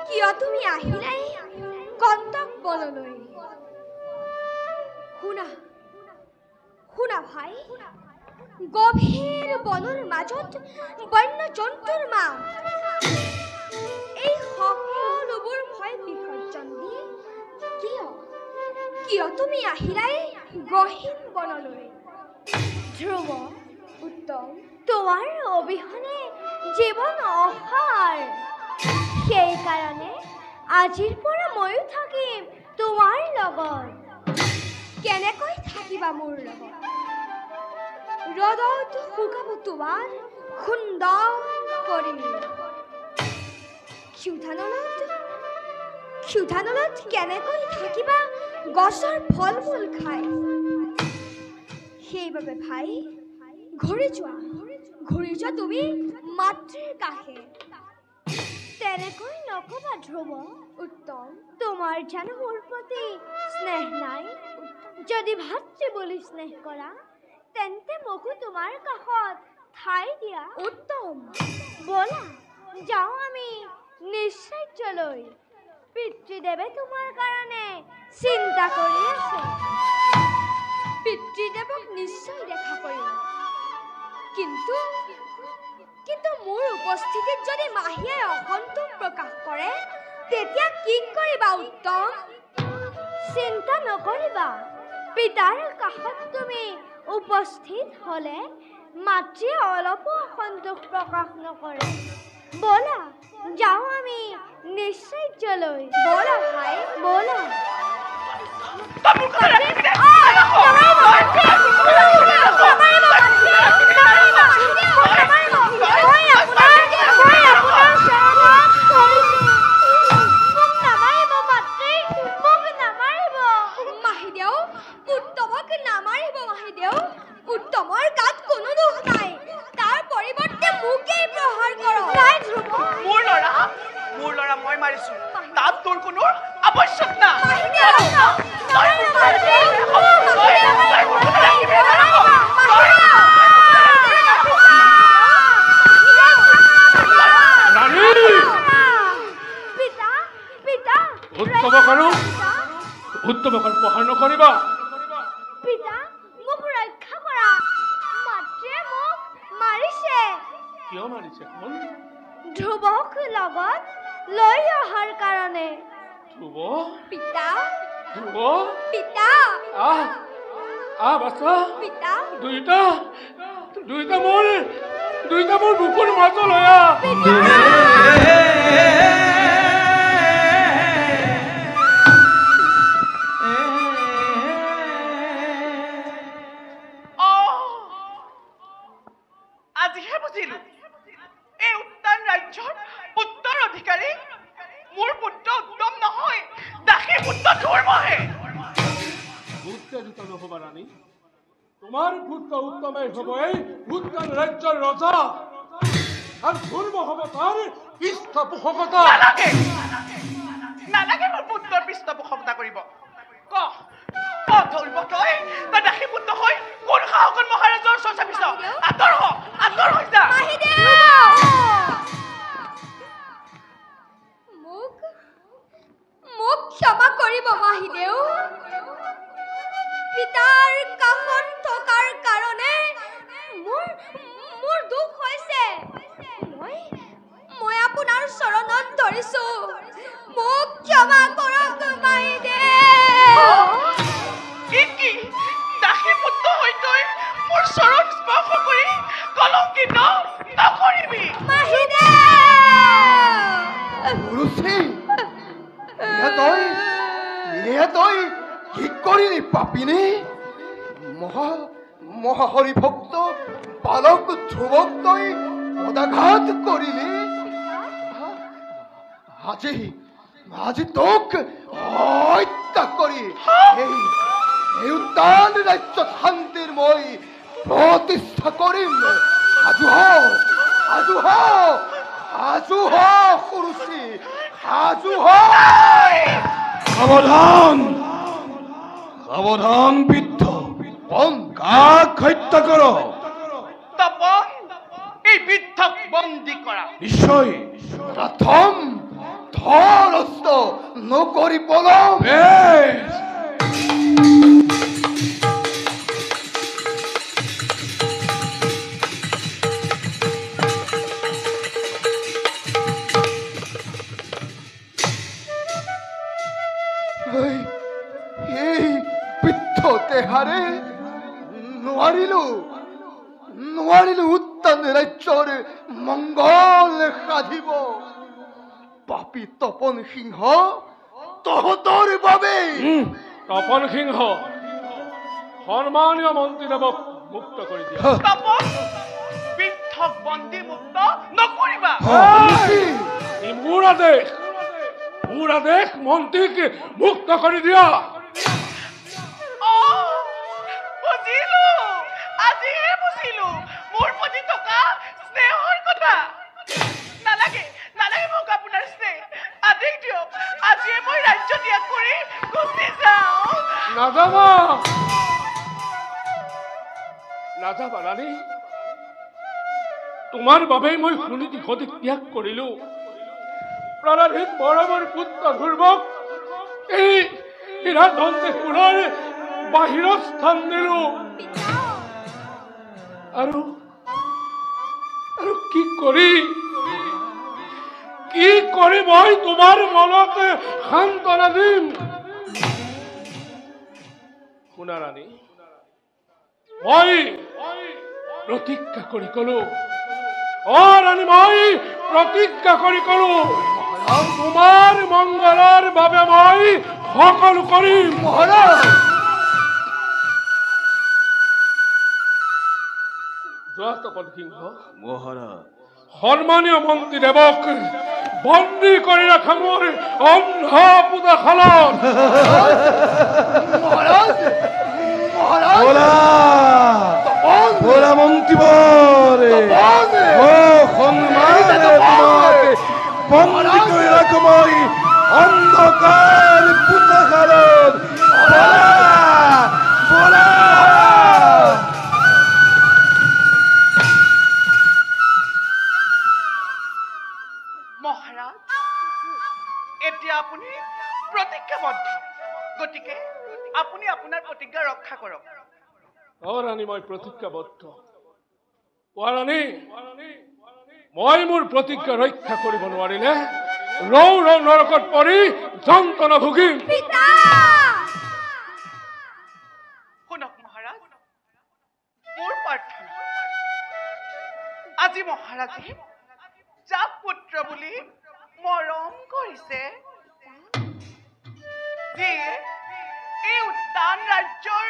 কিয় তুমি আহিলাই গন্তব্যলৈ? শুনা শুনা ভাই, গভীৰ বনৰ মাজত বন্য জন্তুৰ মাত এই সকলোবোৰ ভয় বিসৰ্জন দি কিয় তুমি আহিলাই গহীন বনলৈ? ধ্ৰুৱ, উত্তম, তোমাৰ অবিহনে জীৱন অসাৰ। সেইকাৰণে আজিৰ পৰা ময়ো থাকিম তোমাৰ লগত। কেনেকৈ থাকিবা মোৰ লগত? ৰ'দত শুকাব তোমাৰ সুন্দৰ কৰি। ক্ষুধানলত কেনেকৈ থাকিবা গছৰ ফল মূল খাই? সেইবাবে ভাই, ঘূৰি যোৱা তুমি মাতৃৰ কাষে। তেনেকৈ নকবা ধ্ৰুৱ, উত্তম, তোমাৰ জানো মোৰ প্ৰতি স্নেহ নাই? যদি ভাতৃ বুলি স্নেহ কৰা তেন্তে মোকো তোমাৰ কাষত ঠাই দিয়া। উত্তম, ব'লা যাওঁ আমি নিশ্চয়লৈ। পিতৃদেৱে তোমাৰ কাৰণে চিন্তা কৰি আছে। পিতৃদেৱক নিশ্চয় দেখা কৰিম, কিন্তু মোৰ উপস্থিতিত যদি মাহীয়ে অসন্তোষ প্ৰকাশ কৰে তেতিয়া কি কৰিবা উত্তম? চিন্তা নকৰিবা, পিতাৰ কাষত তুমি উপস্থিত হলে মাতৃয়ে অলপো অসন্তোষ প্ৰকাশ নকৰে। ব'লা যাওঁ আমি নিশ্চয়লৈ। ব'লা ভাই, ব'লা। উত্তমৰ গাত কোনো দোষ নাই, তাৰ পৰিৱৰ্তে মোকেই প্ৰহাৰ কৰ। মোৰ ল'ৰা মই মাৰিছো, তাত তোৰ কোনো আৱশ্যক নাই। উত্তমক প্ৰহাৰ নকৰিবা। পিতা, মোক ৰক্ষা কৰা, মাতৃয়ে মোক মাৰিছে। কিয় মাৰিছে? ধ্ৰুৱক লগত লৈ অহাৰ কাৰণে। ধ্ৰুৱ? পিতা, ধ্ৰুৱ, পিতা, বাচ্চা, পিতা, দুইটা মোৰ বুকুৰ মাজলৈ আজিহে বুজিলো, এই উত্তান ৰাজ্যৰ পুত্ৰৰ অধিকাৰী মোৰ পুত্ৰ উত্তম নহয়, দাসী পুত্ৰ ধৰ্মহে। উত্তেজিত নহবা ৰাণী, তোমাৰ পুত্ৰ উত্তমেই হ'ব এই উত্তান ৰাজ্যৰ ৰজা, আৰু ধৰ্ম হ'ব তাৰ পৃষ্ঠপোষকতা। নালাগে মোৰ পুত্ৰৰ পৃষ্ঠপোষকতা কৰিব। ধৰিব তই দাসী পুত্ৰ হৈ কোন সাহসত মহাৰাজৰ ওচৰ চাপিছ? আঁতৰ হৈ যা। মোক ক্ষমা কৰিব মাহীদেউ। পিতাৰ কাষত থকাৰ কাৰণে মোৰ দুখ হৈছে। মই আপোনাৰ চৰণত ধৰিছো, মোক ক্ষমা কৰক মাহীদেউ। কি দাসী পুত্ৰ হৈ তই মোৰ চৰণ স্পৰ্শ কৰি কলংকিত নকৰিবি। তই কি কৰিলি পাপিনী? মহাহৰি ভক্ত বালক ধ্ৰুৱক তই পদাঘাত কৰিলি। আজি তোক হত্যা কৰি এই উত্তান ৰাজ্যত শান্তিৰ মই প্ৰতিষ্ঠা কৰিম। সাজু হ সুৰুচি, সাজু হ। সাৱধান বৃদ্ধ, কাক হত্যা কৰ? তপন, এই বৃদ্ধক বন্দী কৰা। নিশ্চয় প্ৰথম ধৰস্ত নকৰি পলম। বেশ, এই বৃদ্ধ দেহাৰে নোৱাৰিলো উত্তান ৰাজ্যৰ মংগল সাধিব। পাপী তপন সিংহ তহঁতৰ বাবে। তপন সিংহ, সন্মানীয় মন্ত্ৰীদেৱক মুক্ত কৰি দিয়া। তপন বৃদ্ধক বন্দী মুক্ত নকৰিবা। এই মোৰ আদেশ মন্ত্ৰীক মুক্ত কৰি দিয়া। বুজিলো, আজিহে বুজিলো মোৰ প্ৰতি থকা স্নেহৰ কথা। নালাগে মোক আপোনাৰ স্নেহ, আদেশ দিয়ক। আজিয়ে মই ৰাজ্য ত্যাগ কৰি গুচি যাওঁ। নাযাবা ৰাণী, তোমাৰ বাবেই মই সুনীতি সঠিক ত্যাগ কৰিলো। প্ৰাণাধীন মৰমৰ পুত্ৰ ধ্ৰুৱক এই ৰাজপুৰৰ বাহিৰত স্থান দিলো। আৰু কি কৰি মই তোমাৰ মনত সান্তনা দিম? শুনা ৰাণী, মই প্ৰতিজ্ঞা কৰি কলো, ৰাণী মই প্ৰতিজ্ঞা কৰি কলো, তোমাৰ মংগলৰ বাবে মই সকলো কৰিম। মহাৰাজ তপন সিংহ, সন্মানীয় মন্ত্ৰীদেৱক বন্দী কৰি ৰাখা মোৰ অন্ধ পূজাশালত। মহাৰাজ বলা মন্ত্ৰীবৰে, বন্দী কৰি ৰাখো মই অন্ধকাৰ পূজাশালত। মহাৰাজ, এতিয়া আপুনি প্ৰতিজ্ঞাবদ্ধ, গতিকে আপুনি আপোনাৰ প্ৰতিজ্ঞা ৰক্ষা কৰক। ৰাণী, মই প্ৰতিজ্ঞাবদ্ধ। ৰাণী, মই মোৰ প্ৰতিজ্ঞা ৰক্ষা কৰিব নোৱাৰিলে ৰৌ নৰকত পৰি যন্ত্ৰণা ভুগিম। শুনক মহাৰাজ, মোৰ প্ৰাৰ্থনা, আজি মহাৰাজে যাক পুত্ৰ বুলি মৰম কৰিছে, যিয়ে এই উত্তান ৰাজ্যৰ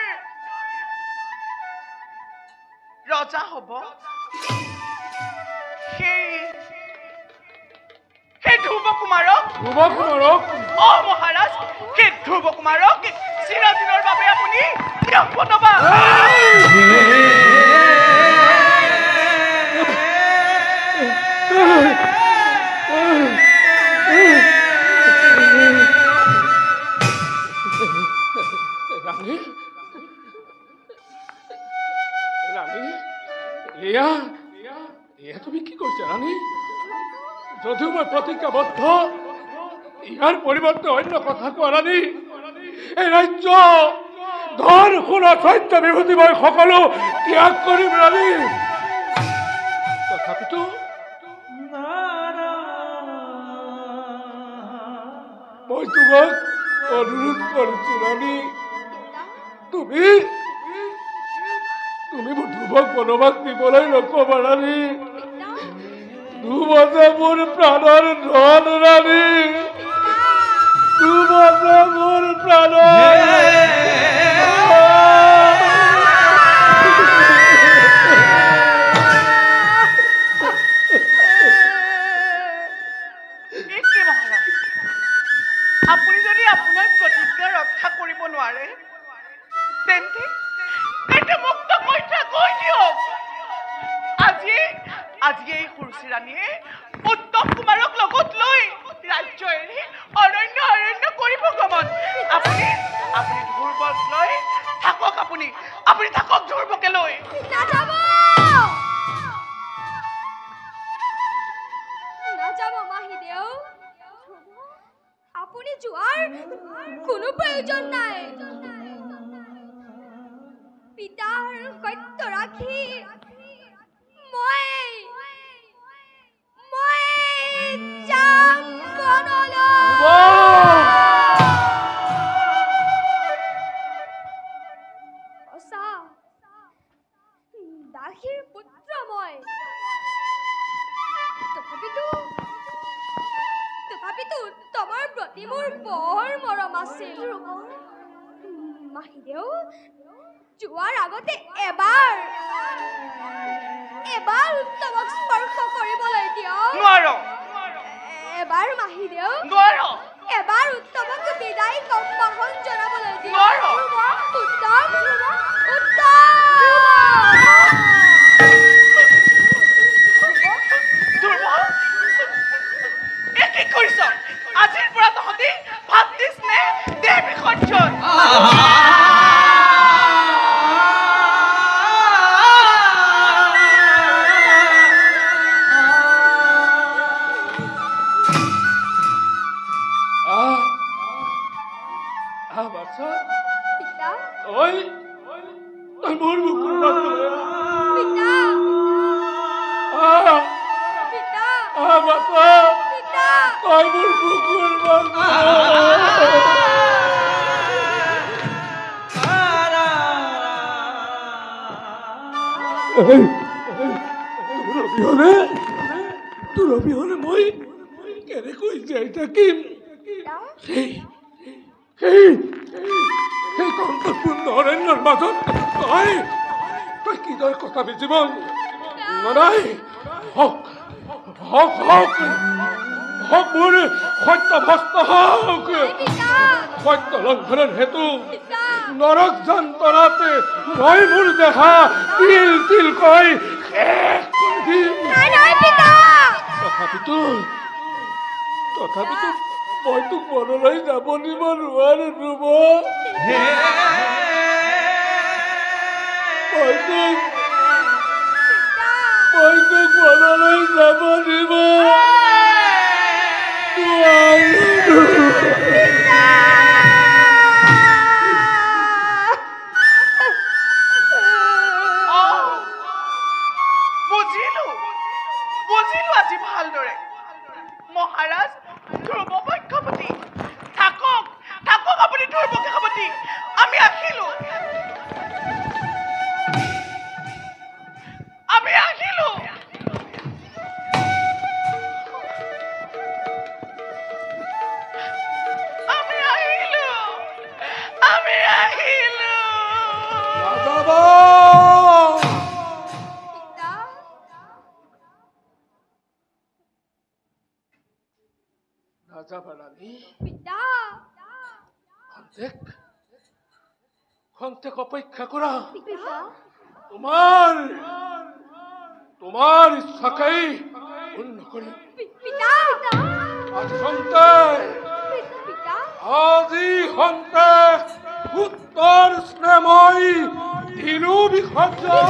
ৰজা হব, সেই ধ্ৰুৱ কুমাৰক মহাৰাজ, সেই ধ্ৰুৱ কুমাৰক চিৰদিনৰ বাবে আপুনি দিয়ক পতবা। এয়া তুমি কি কৈছা ৰাণী? যদিও মই প্ৰতিজ্ঞাবদ্ধ, ইয়াৰ পৰিৱৰ্তে অন্য কথা কোৱা ৰাণী। এই ৰাজ্য ধন সোণ সত্য বিভূতি মই সকলো ত্যাগ কৰিম ৰাণী। তথাপিতো মই তোমাক অনুৰোধ কৰিছো ৰাণী, তুমি মোৰ ধ্ৰুৱক বনবাস দিবলৈ নকবা ৰাণী। ধ্ৰুৱ যে মোৰ প্ৰাণৰ ধন ৰাণী, ধ্ৰুৱ যে মোৰ প্ৰাণৰ। আপুনি যদি আপোনাৰ প্ৰতিজ্ঞা ৰক্ষা কৰিব নোৱাৰে, তেন্তে মুক্ত কৈ দিয়ক। আজি এই সুৰুচি ৰাণীয়ে উত্তম কুমাৰক লগত লৈ ৰাজ্য এৰি অৰণ্য কৰিব গমন। আপুনি ধ্ৰুৱক লৈ থাকক, আপুনি থাকক ধ্ৰুৱকে লৈ। নাযাব মাহীদেউ আপুনি যোৱাৰ কোনো প্ৰয়োজন নাই পিতাৰ সত্য ৰাখি মই যাম বনলৈ সঁচা দাসীৰ পুত্ৰ মই তথাপিতো তোমাৰ প্ৰতি মোৰ বৰ মৰম আছিল মাহীদেউ যোৱাৰ আগতে এবাৰ উত্তমক স্পৰ্শ কৰিবলৈ দিয়ক নোৱাৰো এবাৰ মাহীদেউ নোৱাৰো এবাৰ উত্তমক বিদায় সম্ভাষণ জনাবলৈ দিয়ক নোৱাৰো উত্তম দুৰ্বল কি কৰিছ আজিৰ পৰা তহঁতি ভাতৃ স্নেহ দেহ বিসৰ্জন বাচ্চা পিতা ওই তোর মোর বুকুর মাঝে পিতা বাচ্চা পিতা তোর মোর বুকুর তোর অবিহনে মই কেনেকৈ জীয়াই থাকিম সেই কণ্ঠপূৰ্ণ অৰণ্যৰ মাজত তই কিদৰে কটাবি জীৱন নাই হওক মোৰ সত্যভস্ত হওক সত্য লংঘনৰ হেতু নৰক যন্ত্ৰণাতে মই মোৰ দেহা তিল তিলকৈ শেষ কৰি দিম তথাপিতো মই তোক মনলৈ যাব দিব নোৱাৰো ধ্ৰুৱ মই তোক মনলৈ যাব দিব বুজিলো আজি ভালদৰে মহাৰাজ ধ্ৰুৱ পক্ষপতি থাকক আপুনি ধ্ৰুৱ পক্ষপতি আমি আহিলো খন্তেক অপেক্ষা কৰা তোমাৰ ইচ্ছাকেই পূৰ্ণ কৰিম আজি সন্তে উত্তৰ স্নেহময় দিলো বিসৰ্জন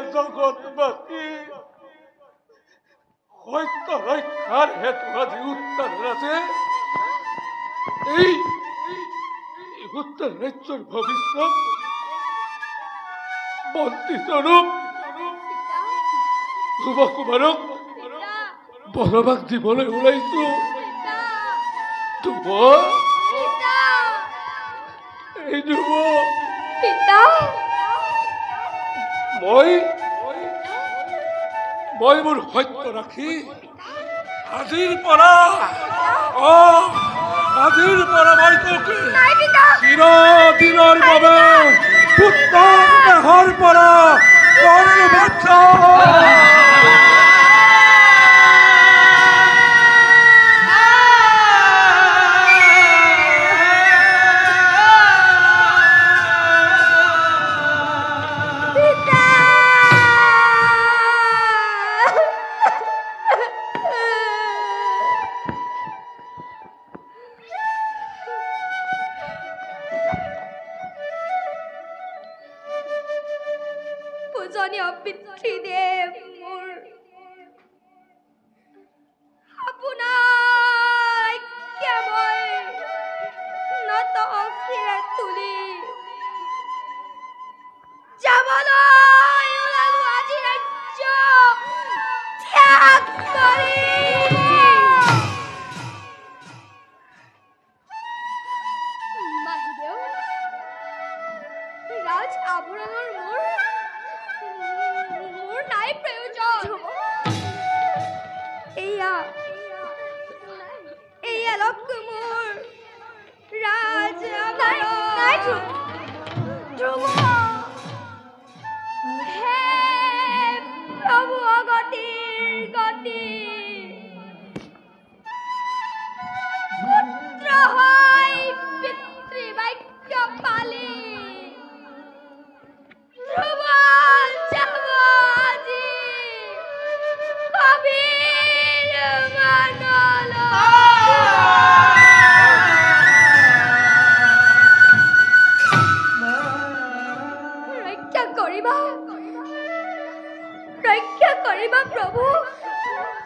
জগতবাসী সত্য ৰক্ষাৰ হেতু আজি উত্তৰ আছে এই উত্তৰ ৰাজ্যৰ ভৱিষ্যত বন্তি স্বৰূপ ধ্ৰুৱ কুমাৰক বনবাস দিবলৈ ওলাইছো ধ্ৰুৱ এই ধ্ৰুৱ মই মোৰ সত্য ৰাখি আজিৰ পৰা মই তোক চিৰদিনৰ বাবে পুত্ৰৰ দেহৰ পৰা পূজনীয় পিতৃদেৱ মোৰ আপোনাৰ কেৱল নত শিৰে তুলি যাবলৈ ওলালো আজি ৰাজ্য ত্যাগ কৰি। মাহিদেউ, ৰাজ আভৰণৰ মোৰ নাই প্ৰয়োজন। এয়া লওক মোৰ ৰাজ আভৰণ। ধ্ৰুৱ, হে প্ৰভু অগতিৰ গতি, পুত্ৰ হয় পিতৃবাক্য পালি, ধ্ৰুৱ যাব আজি কবিৰ মানলৈ। ৰক্ষা কৰিবা প্ৰভু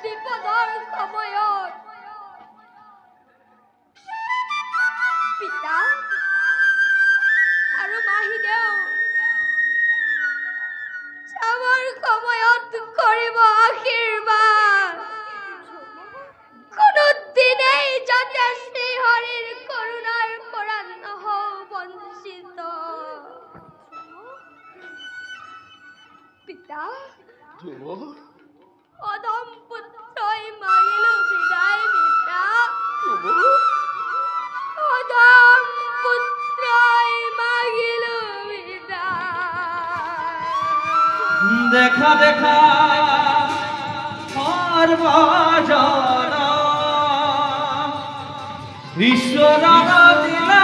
বিপদৰ সময়ত। পিতা আৰু মাহিদেউ যাবৰ সময়ত কৰিব আশীৰ্বাদ, কোনো দিনেই যাতে শ্ৰীহৰিৰ কৰুণাৰ পৰা নহওঁ বঞ্চিত। পিতা, অধম পুত্ৰই মাগিলো বিদায়। পিতা, অধম পুত্ৰই মাগিলো বিদায়। দেখা দেখা সৰ্বজন ঈশ্বৰ দিলা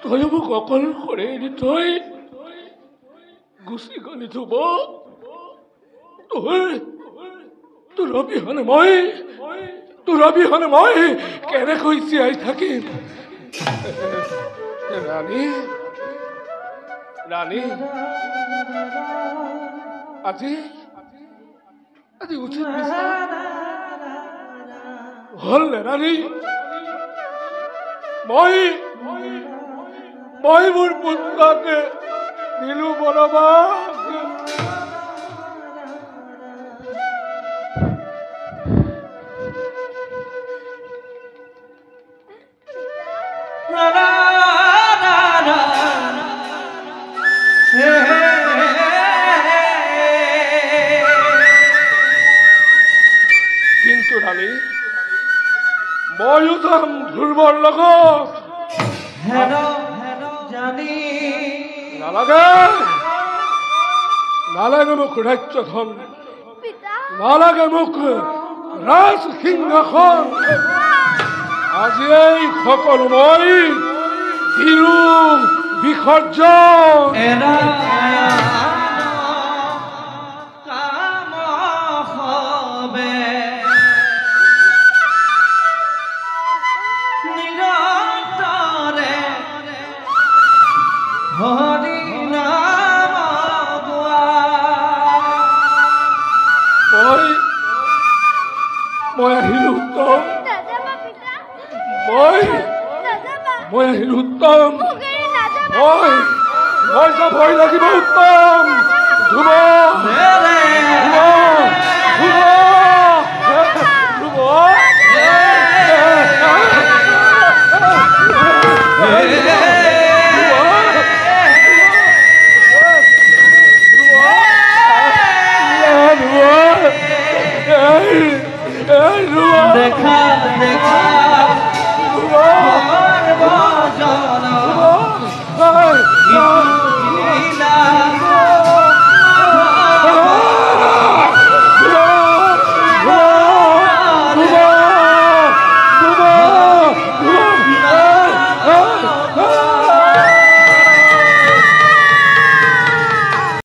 তই মোক অকল কৰি এৰি থৈ গুচি গলি ধ্ৰুৱ। তোৰ অবিহনে মই কেনেকৈ জীয়াই থাকিম? ৰাণী, আজি উচিত বিচাৰ হ'ল নে ৰাণী? মই মোৰ পুত্ৰকে দিলো বনবাস। কিন্তু ৰাণী, ময়ো যাম ধ্ৰুৱৰ লগত। নালাগে মোক ৰাজ্য ধন, নালাগে মোক ৰাজ সিংহাসন। আজি এই সকলো মই দিলো বিসৰ্জন। হৰি নাম ভয় লাগিব উত্তম ধ্ৰুৱ দেখা দেখা